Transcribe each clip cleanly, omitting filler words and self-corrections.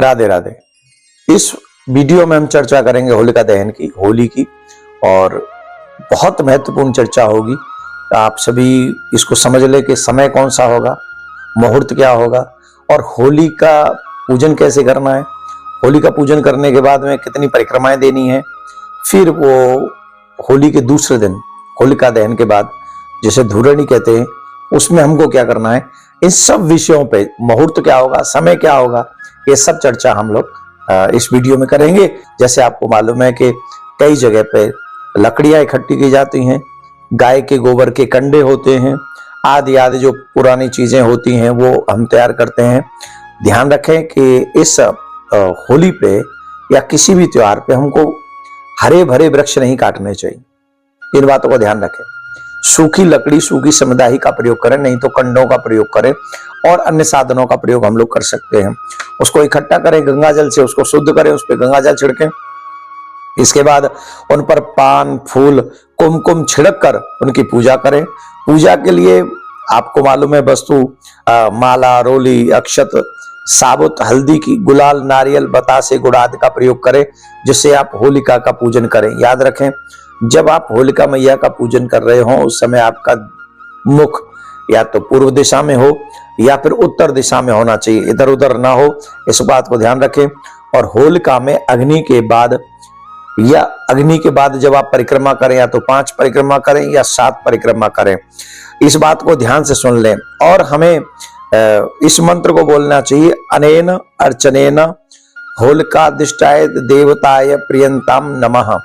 राधे राधे। इस वीडियो में हम चर्चा करेंगे होलिका दहन की, होली की, और बहुत महत्वपूर्ण चर्चा होगी। आप सभी इसको समझ ले कि समय कौन सा होगा, मुहूर्त क्या होगा, और होली का पूजन कैसे करना है, होली का पूजन करने के बाद में कितनी परिक्रमाएं देनी है, फिर वो होली के दूसरे दिन होलिका दहन के बाद जिसे धूरणी कहते हैं उसमें हमको क्या करना है, इन सब विषयों पे, मुहूर्त क्या होगा, समय क्या होगा, ये सब चर्चा हम लोग इस वीडियो में करेंगे। जैसे आपको मालूम है कि कई जगह पे लकड़ियां इकट्ठी की जाती हैं, गाय के गोबर के कंडे होते हैं, आदि आदि जो पुरानी चीजें होती हैं वो हम तैयार करते हैं। ध्यान रखें कि इस होली पे या किसी भी त्योहार पे हमको हरे भरे वृक्ष नहीं काटने चाहिए। इन बातों को ध्यान रखें। सूखी लकड़ी, सूखी समुदाय का प्रयोग करें, नहीं तो कंडों का प्रयोग करें, और अन्य साधनों का प्रयोग हम लोग कर सकते हैं। उसको इकट्ठा करें गंगा जल से, उसको शुद्ध करें, उस पर गंगा जल छिड़कें। इसके बाद उन पर पान, फूल, कुमकुम छिड़क कर उनकी पूजा करें। पूजा के लिए आपको मालूम है वस्तु माला, रोली, अक्षत, साबुत हल्दी की, गुलाल, नारियल, बतासे, गुड़ आदि का प्रयोग करें, जिससे आप होलिका का पूजन करें। याद रखें, जब आप होलिका मैया का पूजन कर रहे हो उस समय आपका मुख या तो पूर्व दिशा में हो या फिर उत्तर दिशा में होना चाहिए, इधर उधर ना हो। इस बात को ध्यान रखें। और होलिका में अग्नि के बाद जब आप परिक्रमा करें, या तो 5 परिक्रमा करें या 7 परिक्रमा करें। इस बात को ध्यान से सुन लें। और हमें इस मंत्र को बोलना चाहिए, अनेन अर्चनेन होलिका दिष्टाय देवताय प्रियंताम नमः।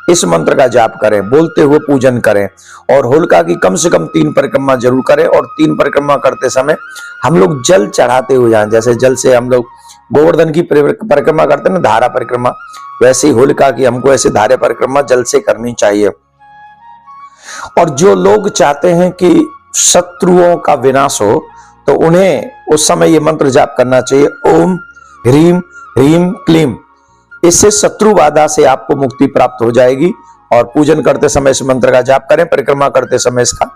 इस मंत्र का जाप करें, बोलते हुए पूजन करें, और होलिका की कम से कम 3 परिक्रमा जरूर करें। और 3 परिक्रमा करते समय हम लोग जल चढ़ाते हुए जाएं। जैसे जल से हम लोग गोवर्धन की परिक्रमा करते हैं ना, धारा परिक्रमा, वैसे ही होलिका की हमको ऐसे धारा परिक्रमा जल से करनी चाहिए। और जो लोग चाहते हैं कि शत्रुओं का विनाश हो, तो उन्हें उस समय ये मंत्र जाप करना चाहिए, ओम ह्रीम ह्रीम क्लीम। इससे शत्रु बाधा से आपको मुक्ति प्राप्त हो जाएगी। और पूजन करते समय इस मंत्र का जाप करें, परिक्रमा करते समय इसका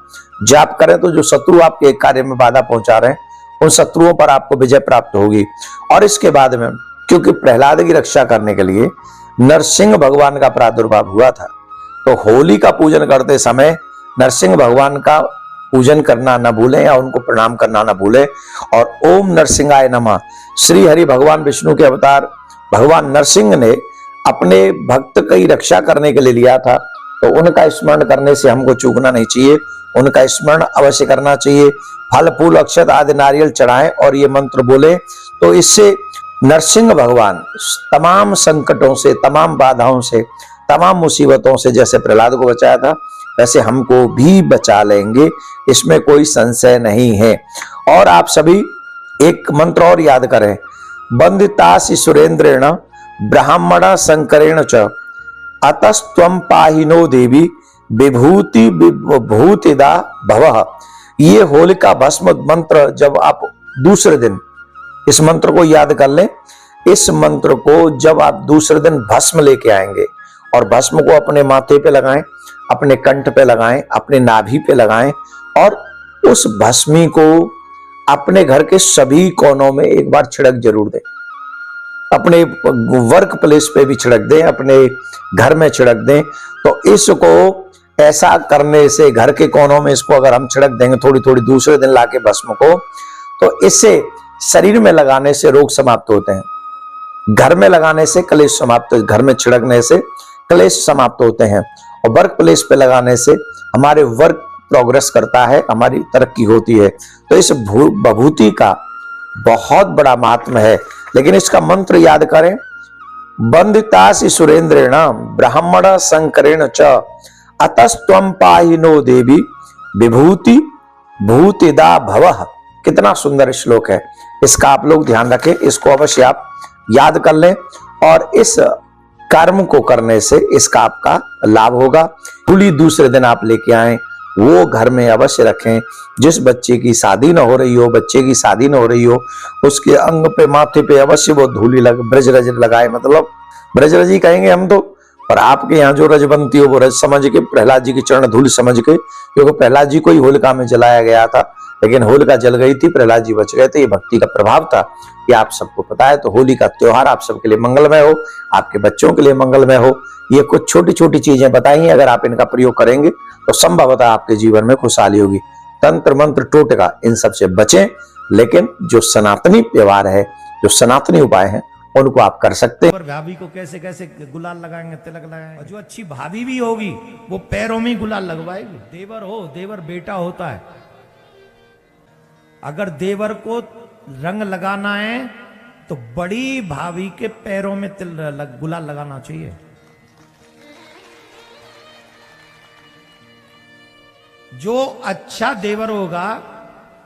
जाप करें, तो जो शत्रु आपके कार्य में बाधा पहुंचा रहे हैं उन शत्रुओं पर आपको विजय प्राप्त होगी। और इसके बाद में, क्योंकि प्रहलाद की रक्षा करने के लिए नरसिंह भगवान का प्रादुर्भाव हुआ था, तो होली का पूजन करते समय नरसिंह भगवान का पूजन करना न भूलें या उनको प्रणाम करना न भूलें। और ओम नरसिंहाय नमः, श्री हरि भगवान विष्णु के अवतार भगवान नरसिंह ने अपने भक्त की रक्षा करने के लिए लिया था, तो उनका स्मरण करने से हमको चूकना नहीं चाहिए, उनका स्मरण अवश्य करना चाहिए। फल फूल अक्षत आदि नारियल चढ़ाएं और ये मंत्र बोले, तो इससे नरसिंह भगवान तमाम संकटों से, तमाम बाधाओं से, तमाम मुसीबतों से जैसे प्रहलाद को बचाया था वैसे हमको भी बचा लेंगे, इसमें कोई संशय नहीं है। और आप सभी एक मंत्र और याद करें, बंदितासि सुरेंद्रेण ब्राह्मण संकरेण च अतस्त्वं पाहिनो देवी विभूति विभूतिदा भवः। ये होलिका भस्म मंत्र जब आप दूसरे दिन इस मंत्र को याद कर लें, इस मंत्र को जब आप दूसरे दिन भस्म लेके आएंगे और भस्म को अपने माथे पे लगाएं, अपने कंठ पे लगाएं, अपने नाभि पे लगाएं, और उस भस्मी को अपने घर के सभी कोनों में एक बार छिड़क जरूर दें। अपने वर्क प्लेस पे भी छिड़क दें, अपने घर में छिड़क दें। तो इसको ऐसा करने से, घर के कोनों में इसको अगर हम छिड़क देंगे थोड़ी थोड़ी दूसरे दिन लाके भस्म को, तो इससे शरीर में लगाने से रोग समाप्त होते हैं, घर में लगाने से क्लेश समाप्त, घर में छिड़कने से क्लेश समाप्त होते हैं, और वर्क प्लेस पे लगाने से हमारे वर्क प्रोग्रेस करता है, हमारी तरक्की होती है। तो इस विभूति का बहुत बड़ा महात्मा है। लेकिन इसका मंत्र याद करें, बंदितासि सुरेंद्रेण ब्राह्मण संकरेण च अतस्त्वं पाहिनो देवी विभूति भूतिदा भवः। कितना सुंदर श्लोक है, इसका आप लोग ध्यान रखें, इसको अवश्य आप याद कर लें, और इस कर्म को करने से इसका आपका लाभ होगा। होली दूसरे दिन आप लेके आए, वो घर में अवश्य रखें। जिस बच्चे की शादी न हो रही हो, बच्चे की शादी न हो रही हो, उसके अंग पे, माथे पे अवश्य वो धूली ब्रजरज लगाए, मतलब ब्रजरजी कहेंगे हम तो, और आपके यहाँ जो रजबंती हो वो रज समझ के, प्रहलाद जी की चरण धूल समझ के, क्योंकि प्रहलाद जी को ही होलिका में जलाया गया था, लेकिन होलिका जल गई थी, प्रहलाद जी बच गए थे। ये भक्ति का प्रभाव था, ये आप सबको पता है। तो होली का त्योहार आप सबके लिए मंगलमय हो, आपके बच्चों के लिए मंगलमय हो। ये कुछ छोटी छोटी चीजें बताई, अगर आप इनका प्रयोग करेंगे तो संभवतः आपके जीवन में खुशहाली होगी। तंत्र मंत्र टोटका इन सब से बचें, लेकिन जो सनातनी व्यवहार है, जो सनातनी उपाय है, उनको आप कर सकते हैं। पर भाभी को कैसे कैसे गुलाल लगाएंगे, तिलक लगाएंगे। और जो अच्छी भाभी भी होगी वो पैरों में गुलाल लगवाएगी। देवर हो, देवर बेटा होता है। अगर देवर को रंग लगाना है तो बड़ी भाभी के पैरों में गुलाल लगाना चाहिए। जो अच्छा देवर होगा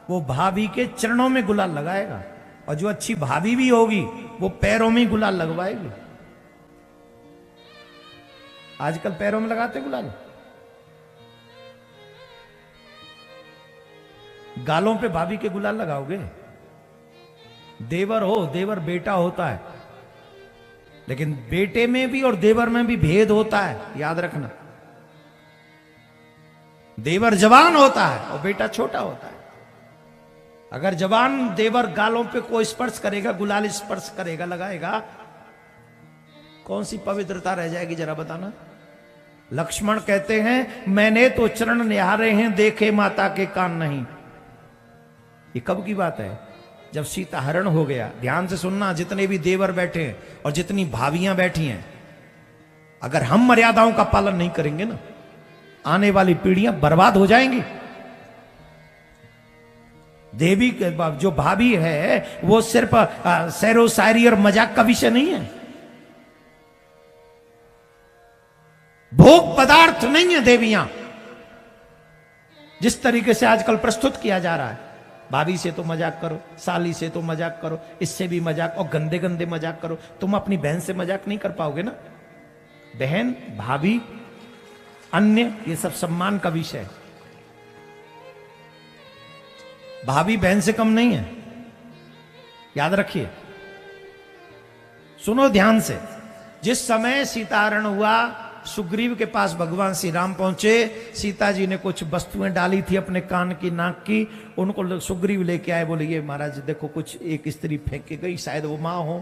वो भाभी के चरणों में गुलाल लगाएगा, और जो अच्छी भाभी भी होगी वो पैरों में गुलाल लगवाएगी। आजकल पैरों में लगाते गुलाल, गालों पे भाभी के गुलाल लगाओगे। देवर हो, देवर बेटा होता है, लेकिन बेटे में भी और देवर में भी भेद होता है, याद रखना। देवर जवान होता है और बेटा छोटा होता है। अगर जवान देवर गालों पे कोई स्पर्श करेगा, गुलाल स्पर्श करेगा, लगाएगा, कौन सी पवित्रता रह जाएगी जरा बताना। लक्ष्मण कहते हैं मैंने तो चरण निहारे हैं, देखे माता के कान नहीं। ये कब की बात है? जब सीता हरण हो गया। ध्यान से सुनना, जितने भी देवर बैठे हैं और जितनी भाभियां बैठी हैं, अगर हम मर्यादाओं का पालन नहीं करेंगे ना, आने वाली पीढ़ियां बर्बाद हो जाएंगी। देवी जो भाभी है वो सिर्फ सैरो शायरी और मजाक का विषय नहीं है, भोग पदार्थ नहीं है देवियां, जिस तरीके से आजकल प्रस्तुत किया जा रहा है। भाभी से तो मजाक करो, साली से तो मजाक करो, इससे भी मजाक, और गंदे गंदे मजाक करो। तुम अपनी बहन से मजाक नहीं कर पाओगे ना। बहन, भाभी, अन्य, ये सब सम्मान का विषय है। भाभी बहन से कम नहीं है, याद रखिए। सुनो ध्यान से। जिस समय सीताहरण हुआ, सुग्रीव के पास भगवान श्री राम पहुंचे। सीता जी ने कुछ वस्तुएं डाली थी अपने कान की, नाक की, उनको सुग्रीव लेके आए। बोले ये महाराज देखो, कुछ एक स्त्री फेंक के गई, शायद वो मां हो।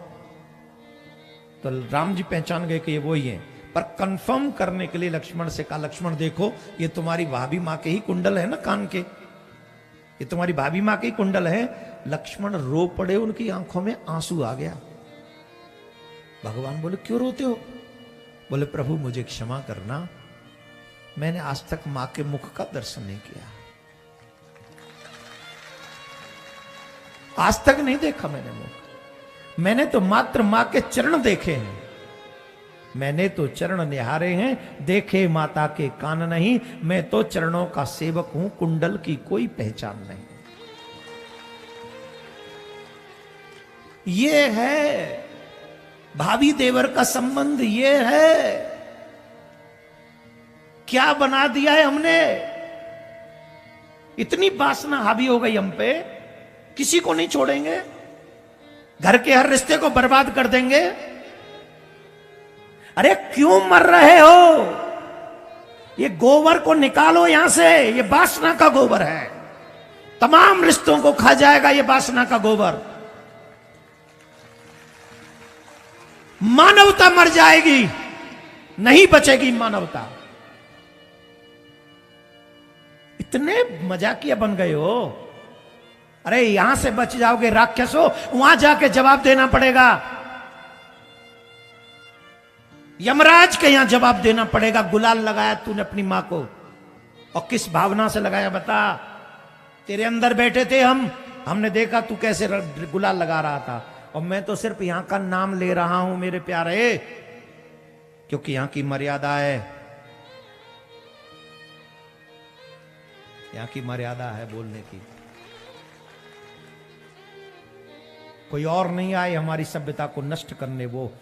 तो राम जी पहचान गए कि ये वो ही है। पर कंफर्म करने के लिए लक्ष्मण से कहा, लक्ष्मण देखो ये तुम्हारी भाभी मां के ही कुंडल है ना कान के, ये तुम्हारी भाभी मां के ही कुंडल है। लक्ष्मण रो पड़े, उनकी आंखों में आंसू आ गया। भगवान बोले क्यों रोते हो? बोले प्रभु मुझे क्षमा करना, मैंने आज तक मां के मुख का दर्शन नहीं किया, आज तक नहीं देखा मैंने मुख। मैंने तो मात्र मां के चरण देखे हैं, मैंने तो चरण निहारे हैं, देखे माता के कान नहीं। मैं तो चरणों का सेवक हूं, कुंडल की कोई पहचान नहीं। ये है भाभी देवर का संबंध, ये है। क्या बना दिया है हमने, इतनी वासना हावी हो गई हम पे, किसी को नहीं छोड़ेंगे, घर के हर रिश्ते को बर्बाद कर देंगे। अरे क्यों मर रहे हो? ये गोबर को निकालो यहां से, ये वासना का गोबर है, तमाम रिश्तों को खा जाएगा ये वासना का गोबर। मानवता मर जाएगी, नहीं बचेगी मानवता। इतने मजाकिया बन गए हो। अरे यहां से बच जाओगे राक्षसों, वहां जाके जवाब देना पड़ेगा, यमराज के यहां जवाब देना पड़ेगा। गुलाल लगाया तूने अपनी मां को, और किस भावना से लगाया बता? तेरे अंदर बैठे थे हम, हमने देखा तू कैसे गुलाल लगा रहा था, और मैं तो सिर्फ यहां का नाम ले रहा हूं मेरे प्यारे, क्योंकि यहां की मर्यादा है, यहां की मर्यादा है बोलने की। कोई और नहीं आए हमारी सभ्यता को नष्ट करने, वो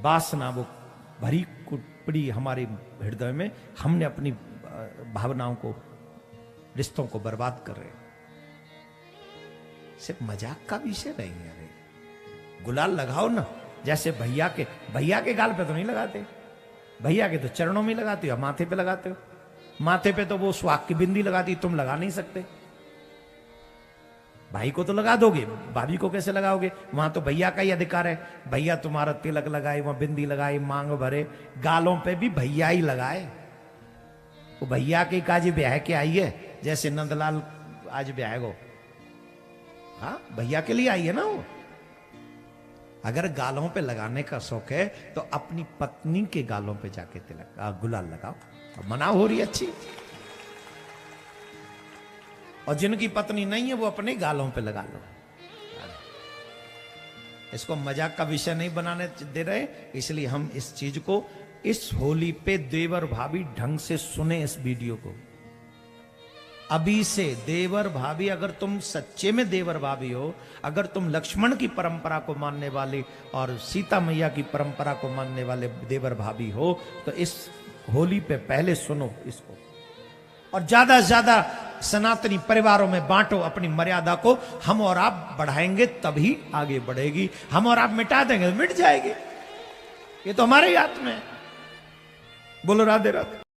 वासना, वो भरी कुपड़ी हमारे हृदय में, हमने अपनी भावनाओं को, रिश्तों को बर्बाद कर रहे। सिर्फ मजाक का विषय नहीं है। अरे गुलाल लगाओ ना, जैसे भैया के गाल पे तो नहीं लगाते, भैया के तो चरणों में लगाते हो, माथे पे लगाते हो। माथे पे तो वो सुहाग की बिंदी लगाती, तुम लगा नहीं सकते। भाई को तो लगा दोगे, भाभी को कैसे लगाओगे? वहां तो भैया का ही अधिकार है। भैया तुम्हारा तिलक लगाए, वहां बिंदी लगाए, मांग भरे, गालों पे भी भैया ही लगाए। वो भैया के काजी ब्याह के आई है, जैसे नंदलाल आज ब्याह गो, हाँ भैया के लिए आई है ना वो। अगर गालों पे लगाने का शौक है तो अपनी पत्नी के गालों पे जाके तिलक गुलाल लगाओ, मना हो रही अच्छी। और जिनकी पत्नी नहीं है वो अपने गालों पे लगा लो। इसको मजाक का विषय नहीं बनाने दे रहे, इसलिए हम इस चीज को इस होली पे देवर भाभी ढंग से सुने इस वीडियो को। अभी से देवर भाभी, अगर तुम सच्चे में देवर भाभी हो, अगर तुम लक्ष्मण की परंपरा को मानने वाले और सीता मैया की परंपरा को मानने वाले देवर भाभी हो, तो इस होली पे पहले सुनो इसको और ज्यादा से ज्यादा सनातनी परिवारों में बांटो अपनी मर्यादा को। हम और आप बढ़ाएंगे तभी आगे बढ़ेगी, हम और आप मिटा देंगे तो मिट जाएगी। ये तो हमारे ही हाथ में है। बोलो राधे राधे।